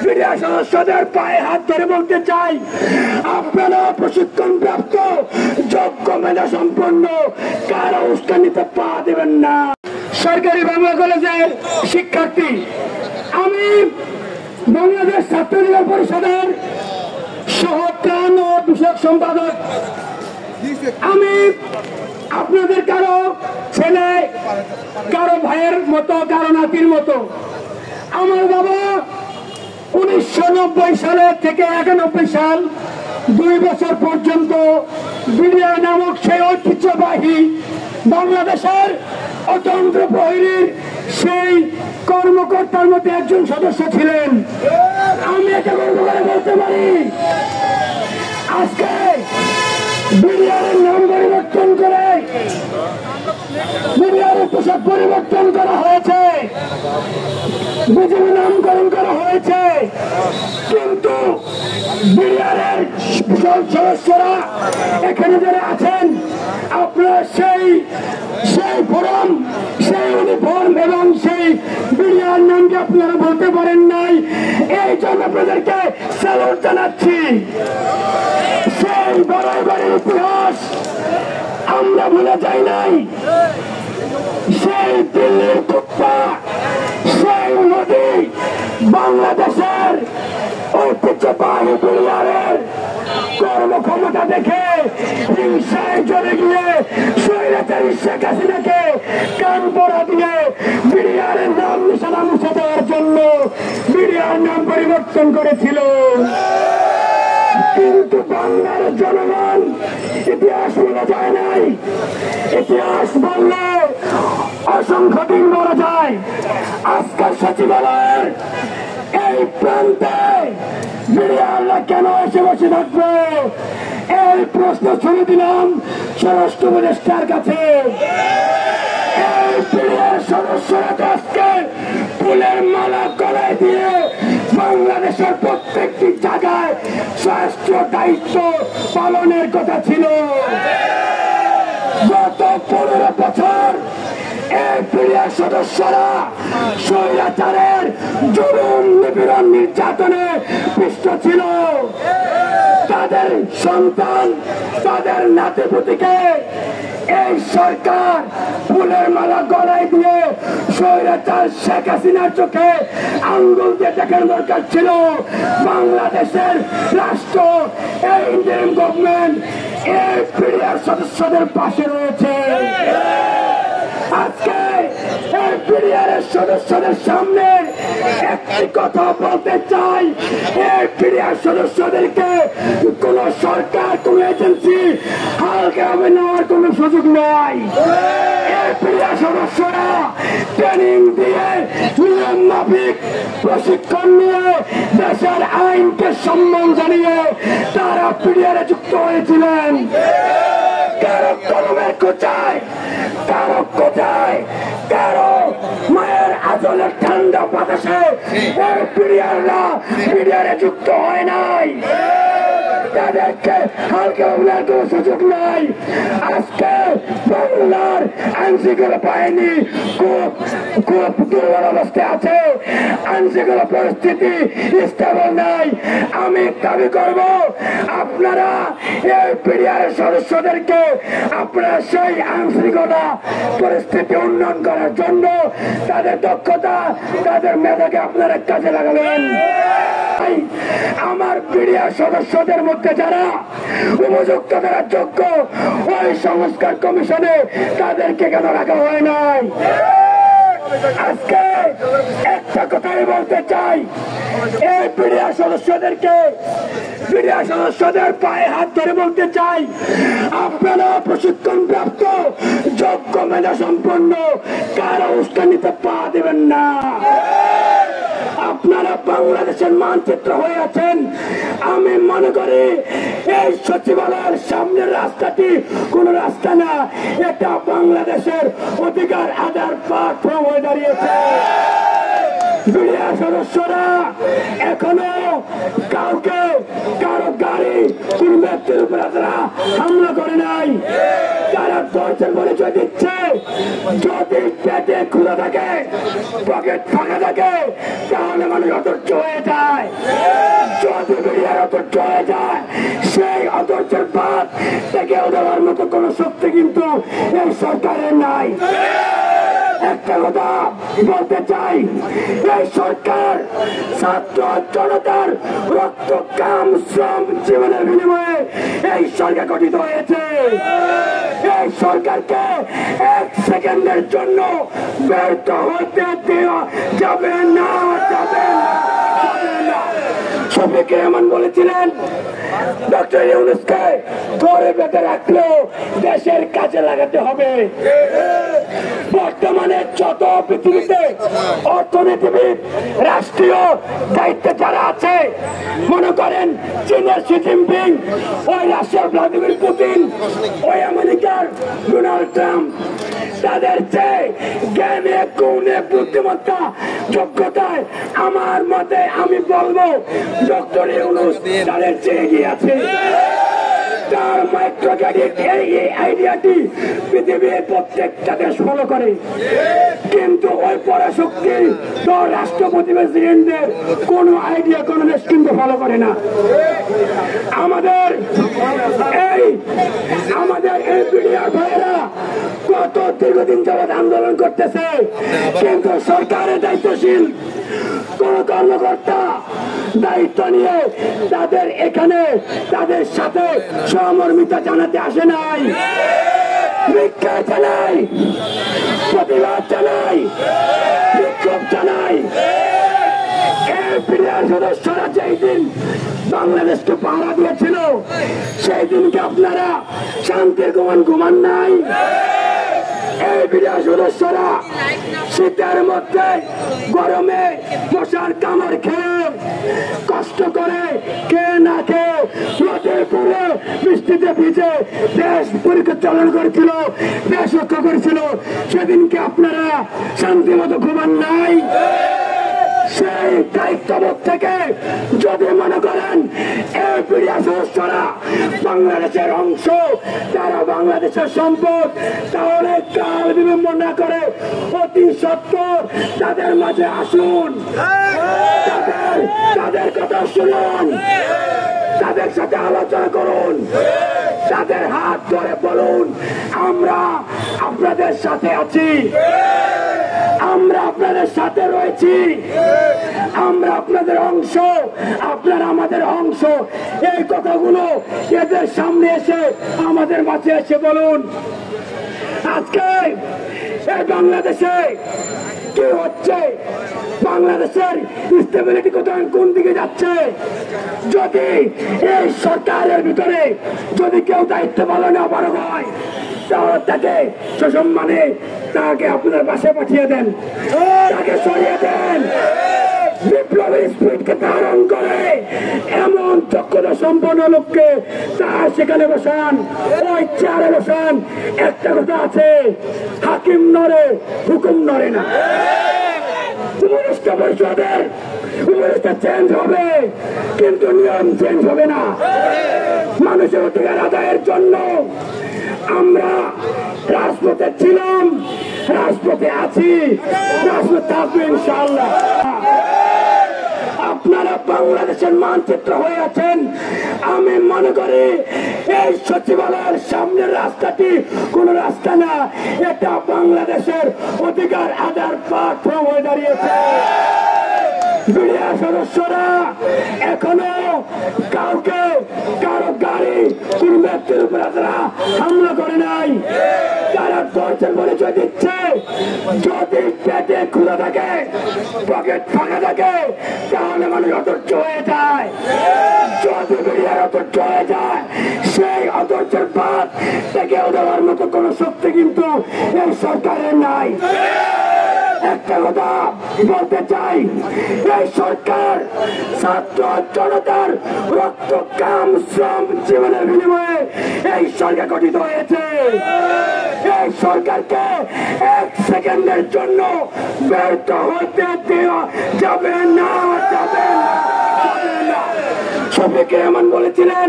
Media সদস্যদের পায়ে হাত ধরে বলতে চাই, আপনারা প্রশিক্ষণ প্রাপ্ত যোগ্য মেধা সম্পন্ন, কারো উস্কানিতে পা দেবেন না। সরকারি বাংলা কলেজের শিক্ষার্থী, আমি বাংলাদেশ ছাত্র অধিকার পরিষদের সহত্রাণ ও বিষয়ক সম্পাদক। আমি আপনাদের কারো ছেলে, কারো ভাইয়ের মতো, কারো নাতির মতো। আমার বাবা 1990 সালে থেকে 91 সাল 2 বছর পর্যন্ত বিডিআর নামক সেই ঐতিহ্যবাহী বাংলাদেশের অতন্ত্র প্রহরীর সেই কর্মকর্তার মধ্যে একজন সদস্য ছিলেন। আমি এটা গর্ব করে বলতে পারি, আজকে বিডিআরের নাম পরিবর্তন করে বিডিআরের পোশাক পরিবর্তন করা হয়েছে, বিজেপি নামকরণ করা হয়েছে, কিন্তু বিডিআরের সদস্যরা এখানে যারা আছেন, আপনারা সেই ফোরাম, সেই ইউনিফর্ম এবং সেই বিডিআর নামকে আপনারা বলতে পারেন নাই। এই জন্য আপনাদেরকে স্যালুট জানাচ্ছি। সেই বড় ইতিহাস আমরা ভুলে যাই নাই। সেই দিল্লির কুত্তা, সেই নদী বাংলাদেশের ঐতিহ্যবাহী বিডিআরের কর্মক্ষমতা দেখে হিংসায় জ্বলে গিয়ে স্বৈরাচারী শেখ হাসিনাকে কান পড়া দিয়ে বিডিআরের নাম নিশানা মুছে দেওয়ার জন্য বিডিআর নাম পরিবর্তন করেছিল। কিন্তু বাংলার জনগণ ইতিহাস ভুলে যায় নাই। ইতিহাস বললে অসংখ্য দিন বলা যায়। আজকের সচিবালয়ের এই প্রান্তে বিডিআররা কেন এসে বসে থাকবে, এই প্রশ্ন ছুড়ে দিলাম স্বরাষ্ট্র উপদেষ্টার কাছে। এই বিডিআর সদস্যরা আজকে ফুলের মালা গলায় দিয়ে বাংলাদেশের প্রত্যেকটি জায়গায় স্বাস্থ্য দায়িত্ব পালনের কথা ছিল। গত 15 বছর এই বিডিআর সদস্যরা স্বৈরাচারের জুলুম, নিপীড়ন, নির্যাতনে পিষ্ট ছিল। তাদের সন্তান, তাদের নাতিপুতিকে এই সরকার ফুলের মালা গলায় দিয়ে স্বৈরাচার শেখ হাসিনার চোখে আঙ্গুল দিয়ে দেখার দরকার ছিল। বাংলাদেশের রাষ্ট্র, এই ইন্ডিয়ান গভর্নমেন্ট এই বিডিআর সদস্যদের পাশে রয়েছে। আজকে এই বিডিআরের সদস্যদের সামনে একটি কথা বলতে চাই, এই বিডিআর সদস্যদেরকে কোন সরকার, কোন এজেন্সি হালকাভাবে নেওয়ার কোন সুযোগ নাই। এই বিডিআর সদস্যরা ট্রেনিং দিয়ে, নিয়ম মাফিক প্রশিক্ষণ নিয়ে, দেশের আইনকে সম্মান জানিয়ে তারা বিডিআরে যুক্ত হয়েছিলেন। কারো কলমের কোচায়, কারো কোচায়, কারো মায়ের আঁচলের ঠান্ডা বাতাসে এই বিডিআররা বিডিআরে যুক্ত হয় নাই। তাদেরকে হালকা ভাবনার কোন সুযোগ নাই। আজকে বাংলার আইন শৃঙ্খলা বাহিনী খুব দুর্বল অবস্থায় আছে। আইন শৃঙ্খলা পরিস্থিতি স্টেবল নাই। আমি দাবি করব, আপনারা এই বিডিআরের সদস্যদেরকে আপনারা সেই আইন শৃঙ্খলা পরিস্থিতি উন্নয়ন করার জন্য তাদের দক্ষতা, তাদের মেধাকে আপনারা কাজে লাগাবেন। আমার বিডিআর সদস্যদের মধ্যে যারা উপযুক্ত, যারা যোগ্য, ওই সংস্কার কমিশনে তাদেরকে কেন রাখা হয় নাই? আজকে একটা কথাই বলতে চাই, এই বিডিআর সদস্যদের পায়ে হাত ধরে বলতে চাই, আপনারা প্রশিক্ষণ প্রাপ্ত যোগ্য মেধা সম্পন্ন, কারো উস্কানিতে পা দেবেন না। আপনারা বাংলাদেশের মানচিত্র হয়ে আছেন। আমি মনে করি এই সচিবালয়ের সামনের রাস্তাটি কোন রাস্তা না, এটা বাংলাদেশের অধিকার আদার প্ল্যাটফর্ম হয়ে দাঁড়িয়েছে। মিডিয়া সদস্যরা এখনো কাউকে কারো গাড়ি কোন ব্যক্তির উপরে তারা হামলা করে নাই। তারা দর্শন পরিচয় দিচ্ছে যদি পেটে খোলা থাকে, পকেট ফাঁকা থাকে, তাহলে মানুষ অধৈর্য হয়ে যায়। যদি মিডিয়ার অধৈর্য হয়ে যায়, সেই অধৈর্যের পাত থেকে দেওয়ার মতো কোন শক্তি কিন্তু এই সরকারের নাই। একটা কথা বলতে চাই, এই সরকার ছাত্র জনতার রক্ত কাম শ্রম জীবনের বিনিময়ে এই সরকার গঠিত হয়েছে। এই সরকারকে এক সেকেন্ডের জন্য ব্যর্থ হতে দেওয়া যাবে না, যাবে না, যাবে না। শফিকে এমন বলেছিলেন, ডক্টর ইউনূসকে ধরে বেঁধে রাখলেও দেশের কাজে লাগাতে হবে। বর্তমানে যত পৃথিবীতে অর্থনীতিবিদ, রাষ্ট্রীয় দায়িত্বে যারা আছে, মনে করেন চীনের শি জিনপিং, ওই রাশিয়ার ভ্লাদিমির পুতিন, ওই আমেরিকার ডোনাল্ড ট্রাম্প, তাদের চেয়ে জ্ঞানে গুণে বুদ্ধিমত্তা যোগ্যতায় আমার মতে আমি বলবো ডক্টর ইউনূস তাদের চেয়ে এগিয়ে আছে। তার মাইক্রো ক্রেডিট এই আইডিয়াটি পৃথিবীর প্রত্যেকটা দেশ ফলো করে, কিন্তু ওই পরাশক্তি তো রাষ্ট্রপতি প্রেসিডেন্টদের কোন আইডিয়া কোন দেশ কিন্তু ফলো করে না। আমাদের এই মিডিয়ার ভাইয়েরা কত দীর্ঘদিন যাবৎ আন্দোলন করতেছে, কিন্তু সরকারের দায়িত্বশীল কোন কর্মকর্তা দায়িত্ব নিয়ে তাদের এখানে তাদের সাথে সহমর্মিতা জানাতে আসে নাই, ভিক্ষা জানাই, প্রতিবাদ জানাই, বিক্ষোভ জানাই। সদস্যরা যেই দিন বাংলাদেশকে পাহারা দিয়েছিল, সেই দিনকে আপনারা শান্তির ঘুমান নাই। এই মিডিয়া সদস্যরা শীতের মধ্যে গরমে মশার কামড় খেয়ে কষ্ট করে খেয়ে না খেয়ে রোদে পুড়ে বৃষ্টিতে ভিজে দেশ পরিচালনা করেছিল, দেশ রক্ষা করেছিল। সেদিনকে আপনারা শান্তি মতো ঘুমান নাই। সেই দায়িত্ববোধ থেকে যদি মনে করেন এই মিডিয়া সদস্যরা বাংলাদেশের অংশ, তারা বাংলাদেশের সম্পদ, তাহলে কাল বিলম্ব না করে অতি সত্বর তাদের মাঝে আসুন, তাদের কথা শুনুন, তাদের সাথে আলোচনা করুন, তাদের হাত ধরে বলুন আমরা আপনাদের সাথে আছি, আমরা আপনাদের সাথে রয়েছি, আমরা আপনাদের অংশ, আপনারা আমাদের অংশ। এই কথাগুলো এদের সামনে এসে আমাদের মাঝে এসে বলুন। আজকে এই বাংলাদেশে কি হচ্ছে, বাংলাদেশের স্টেবিলিটি কোন দিকে যাচ্ছে, যদি এই সরকারের ভিতরে যদি কেউ দায়িত্ব পালনে অপারগ হয়, তাহলে তাকে সসম্মানে তাকে আপনার বাসায় পাঠিয়ে দেন, তাকে সরিয়ে দেন। বিপ্লবী স্পিরিটকে ধারণ করে এমন যোগ্যতা সম্পন্ন লোককে তার সেখানে বসান, ওই চেয়ারে বসান। একটা কথা আছে, হাকিম নড়ে হুকুম নড়ে না। উপদেষ্টা পরিষদের উপদেষ্টা চেঞ্জ হবে, কিন্তু নিয়ম চেঞ্জ হবে না। মানুষের অধিকার আদায়ের জন্য আমরা রাজপথে ছিলাম, রাজপথে আছি, রাজপথে থাকবে ইনশাআল্লাহ। আপনারা বাংলাদেশের মানচিত্র হয়ে আছেন। আমি মনে করি এই সচিবালয়ের সামনের রাস্তাটি কোন রাস্তা না, এটা বাংলাদেশের অধিকার আদায়ের প্ল্যাটফর্ম হয়ে দাঁড়িয়েছে। মিডিয়া সদস্যরা এখনো কাউকে কারো গাড়ি কোন ব্যক্তির উপরে তারা হামলা করে নাই। তারা দর্শন পরিচয় দিচ্ছে যদি পেটে খোলা থাকে, পকেট ফাঁকা থাকে, তাহলে মানুষ অধৈর্য হয়ে যায়। যদি মিডিয়ার অধৈর্য হয়ে যায়, সেই অধৈর্যের পাত থেকে দেওয়ার মতো কোন শক্তি কিন্তু এই সরকারের নাই। একটা কথা বলতে চাই, এই সরকার ছাত্র জনতার রক্ত কাম শ্রম জীবনের বিনিময়ে এই সরকার গঠিত হয়েছে। এই সরকারকে এক সেকেন্ডের জন্য ব্যর্থ হতে দেওয়া যাবে না, যাবে না, যাবে না। শফিকুর রহমান বলেছিলেন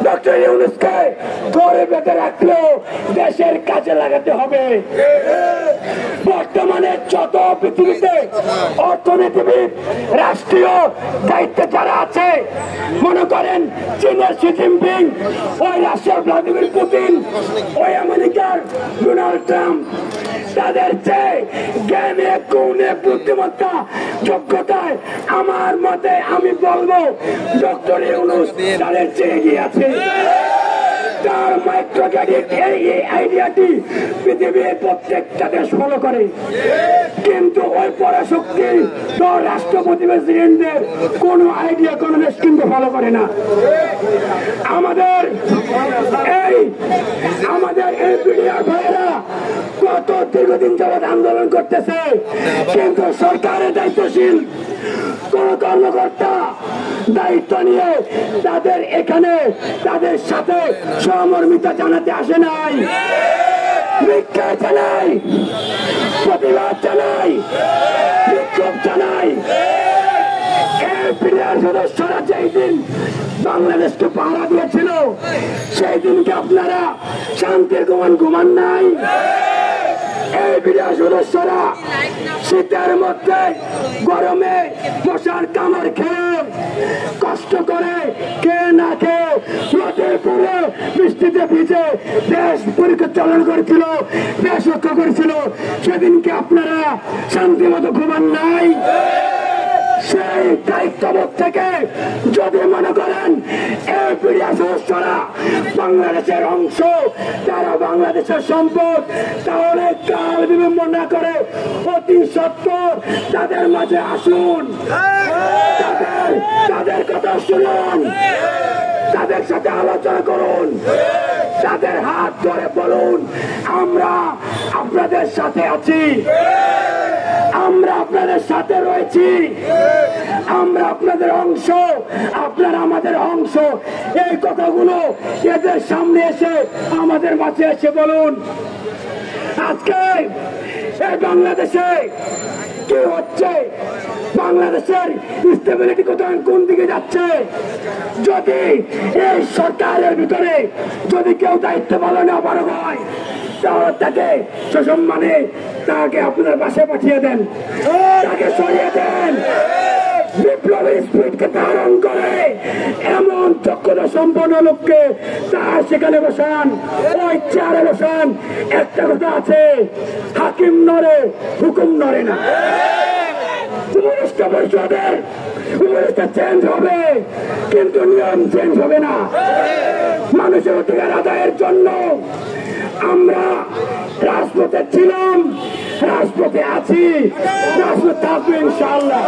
ডক্টর ইউনূসকে ধরে বেঁধে রাখলেও দেশের কাজে লাগাতে হবে। বর্তমানে যত পৃথিবীতে অর্থনীতিবিদ, রাষ্ট্রীয় দায়িত্বে যারা আছে, মনে করেন চীনের শি জিনপিং, ওই রাশিয়ার ভ্লাদিমির পুতিন, ওই আমেরিকার ডোনাল্ড ট্রাম্প, তাদের চেয়ে জ্ঞানে গুণে বুদ্ধিমত্তা যোগ্যতায় আমার মতে আমি বলবো ডক্টর ইউনূস তাদের চেয়ে এগিয়ে আছে। তার মাইক্রো ক্রেডিট এই আইডিয়াটি পৃথিবীর প্রত্যেকটা দেশ ফলো করে, কিন্তু ওই পরাশক্তি তো রাষ্ট্রপতি প্রেসিডেন্টদের কোন আইডিয়া কোন দেশ কিন্তু ফলো করে না। আমাদের এই মিডিয়ার ভাইয়েরা কত দীর্ঘদিন যাবৎ আন্দোলন করতেছে, কিন্তু সরকারের দায়িত্বশীল কোন কর্মকর্তা দায়িত্ব নিয়ে তাদের এখানে তাদের সাথে সহমর্মিতা জানাতে আসে নাই, ভিক্ষা জানাই, প্রতিবাদ জানাই, বিক্ষোভ জানাই। এই মিডিয়ার সদস্যরা যেই দিন বাংলাদেশকে পাহারা দিয়েছিল, সেই দিনকে আপনারা শান্তির ঘুমান নাই। এই মিডিয়ার সদস্যরা শীতের মধ্যে গরমে মশার কামড় খেয়ে কষ্ট করে খেয়ে না খেয়ে রোদে পুড়ে বৃষ্টিতে ভিজে দেশ পরিচালনা করেছিল, দেশ রক্ষা করেছিল। সেদিনকে আপনারা শান্তি মতো ঘুমান নাই। সেই দায়িত্ববোধ থেকে যদি মনে করেন এই মিডিয়া সদস্যরা বাংলাদেশের অংশ, তারা বাংলাদেশের সম্পদ, তাহলে কাল বিলম্ব না করে অতি সত্বর তাদের মাঝে আসুন, তাদের কথা শুনুন, তাদের সাথে আলোচনা করুন, তাদের হাত ধরে বলুন আমরা আপনাদের সাথে আছি, আমরা আপনাদের সাথে রয়েছি, আমরা আপনাদের অংশ, আপনারা আমাদের অংশ। এই কথাগুলো এদের সামনে এসে আমাদের মাঝে এসে বলুন। আজকে এই বাংলাদেশে কি হচ্ছে, বাংলাদেশের স্টেবিলিটি কোন দিকে যাচ্ছে, যদি এই সরকারের ভিতরে যদি কেউ দায়িত্ব পালনে অপারগ হয়, তাহলে তাকে সসম্মানে তাকে আপনার বাসায় পাঠিয়ে দেন, তাকে সরিয়ে দেন। বিপ্লবের স্পিরিটকে ধারণ করে এমন যোগ্যতা সম্পন্ন লোককে তার সেখানে বসান, ওই চেয়ারে বসান। একটা কথা আছে, হাকিম নড়ে হুকুম নড়ে না। উপদেষ্টা পরিষদের উপদেষ্টা চেঞ্জ হবে, কিন্তু নিয়ম চেঞ্জ হবে না। মানুষের অধিকার আদায়ের জন্য আমরা রাজপথে ছিলাম, রাজপথে আছি, রাজপথে থাকবো ইনশাআল্লাহ।